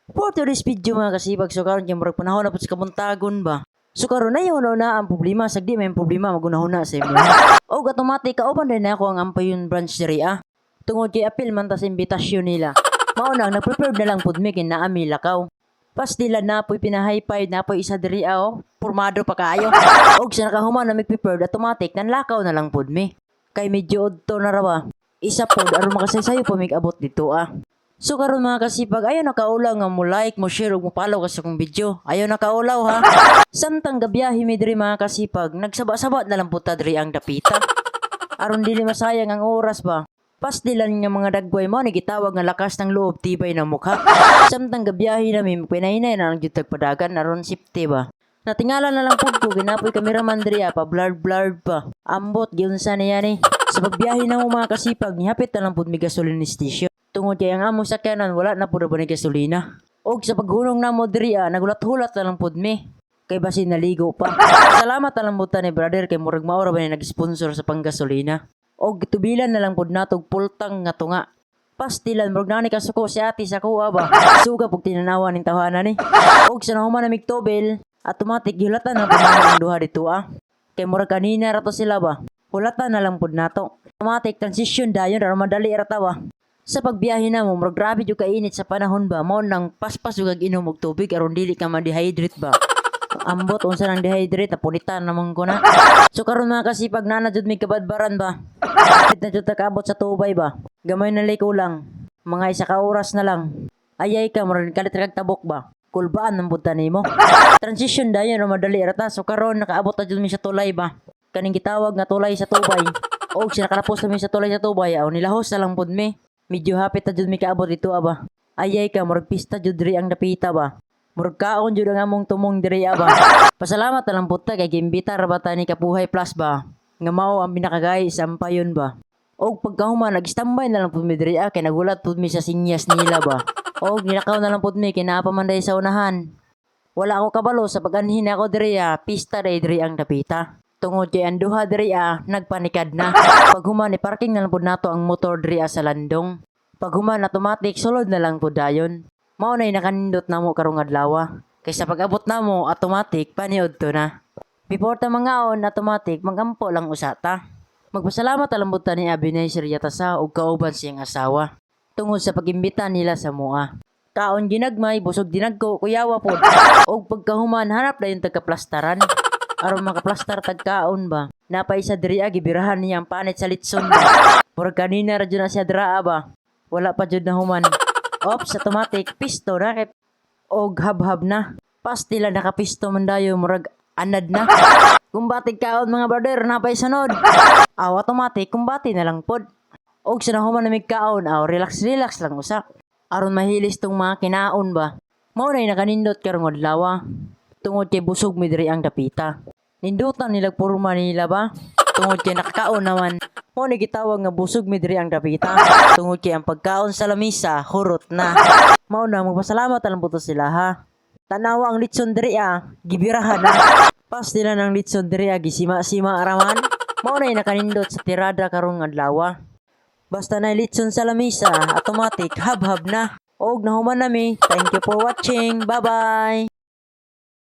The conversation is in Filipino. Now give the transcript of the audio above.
For today's video mga kasibag, so karon kay murag panahon na pud sa kabuntagon ba. So karon na yung na ang problema, sagdi may problema magunahon na sa inyo. O automatic kauban din ako ang Ampayon branch diri Tungod kay apil man ta sa imbitasyon nila. Mao nang nag-prepare na lang pud mi kin naa mi lakaw. Pas nila na po'y pinahaypay na po'y isa diri pormado pa kaayo. Og sa nakahuman na mi prepared automatic nanlakaw na lang pud mi. Kay medyo odto na raw isa pod aron makasaysayo pa mig abot dito So karon mga kasipag, ayaw nakaulaw nga mo like, mo share, ug mo follow ka sa kong video. Ayaw nakaulaw ha. Samtang gabiyahe mi diri mga kasipag, nagsaba-saba na lang puta diri ang dapita. Aron dili masayang ang oras ba. Pasdilan nga mga dagway mo ni gitawag nga lakas ng loob tibay na mukha. Samtang gabiyahe nami pinahinay na ang jutag padagan aron safety ba. Natingala na lang pud ko ginapoy cameraman diri pa blurred pa. Ambot giunsa niya ni. Sa pagbiyahe na mo mga kasipag, nihapit na lang pud mi gasoline station. Tungod kay ang among sakyanan wala na pud ba ni gasolina. Og sa paghunong namo diri nagulat-hulat na lang pud mi. Kay basin naligo pa. Salamat na lang buta ni brother kay murag maora ba ni nag-sponsor sa panggasolina. Og tubilan na lang pud natog pultang nga tunga. Pastilan murag nani kasuko si ate sa kuha ba. Suga pug tinanawan ning tawhanan ni. Og sa nahuman na migtobel, automatic gihulatan na pud ang duha dito Kay murag kanina ra to sila ba. Hulatan na lang pud nato. Automatic transition dayon aron madali ra tawa. Sa pagbiyahe na mo, murag grabe jud kainit sa panahon ba, mo nang paspas jud kag inom og tubig aron dili ka ma-dehydrate ba. Ambot unsa nang dehydrate punitan namang ko na. So karon mga kasipag nana jud mi kabadbaran ba. Kapit na jud kaabot sa tubay ba. Gamay na liko lang. Mga isa ka oras na lang. Ayay ka murag kalit kag tabok ba. Kulbaan ng punta nimo. Transition dayon aron madali ra ta. So karon nakaabot na jud mi sa tulay ba. Kaning gitawag nga tulay sa tubay. Og sila nakalapos na mi sa tulay sa tubay, nilahos na lang pud mi. Medyo hapit na jud mi kaabot dito ba. Ayay ka murag pista jud diri ang napita ba. Murag kaon jud ang among tumong diri ba. Pasalamat na lang puta kay gimbitar ba ta ni Kapuhay Plus ba. Nga mao ang pinakagay sa Ampayon ba. Og pagkahuman nag-standby na lang pud mi diri kay nagulat pud mi sa sinyas nila ba. Og nilakaw na lang pud mi kay naa pa man day sa unahan. Wala ako kabalo sa pag-anhin ako diri pista diri ang napita. Tungod kay ang duha diri nagpanikad na. Paghuman ni parking na lang pud nato ang motor diri sa landong. Paghuman automatic sulod na lang pud dayon. Mao nay nakanindot namo karong adlaw. Kay sa pag-abot namo automatic paniud to na. Before ta mangaon automatic magampo lang usata. Magpasalamat lang pud ta ni Abinay Siriata sa ug kauban siyang asawa. Tungod sa pagimbita nila sa mua. Kaon ginagmay busog dinagko kuyawa pod. Og pagkahuman hanap dayon tagkaplastaran. Aron makaplastar tagkaon ba. Napay sa diri gibirahan niya ang panit sa litson ba. Murag kanina ra jud na siya draa ba. Wala pa jud na human. Ops, automatic pisto na kay og habhab na. Pastila nakapisto man dayo murag anad na. Kumbatig kaon mga brother napay sunod. Automatic kumbati na lang pod. Og sa nahuman na mig kaon relax lang usa. Aron mahilis tong mga kinaon ba. Mao nay nakanindot karong adlaw. Tungod kay busog mi diri ang dapita. Nindutan nila porma nila ba? Tungod kay nakakaon naman. Mo ni gitawag nga busog mi diri ang dapita. Tungod kay ang pagkaon sa lamisa hurot na. Mao na magpasalamat lang puto sila ha. Tanawa ang litson diri gibirahan na. Pas nila ng litson diri gisima-sima araman. Mao na nakanindot sa tirada karong adlaw. Basta na litson sa lamisa, automatic habhab na. Og nahuman nami. Thank you for watching. Bye-bye.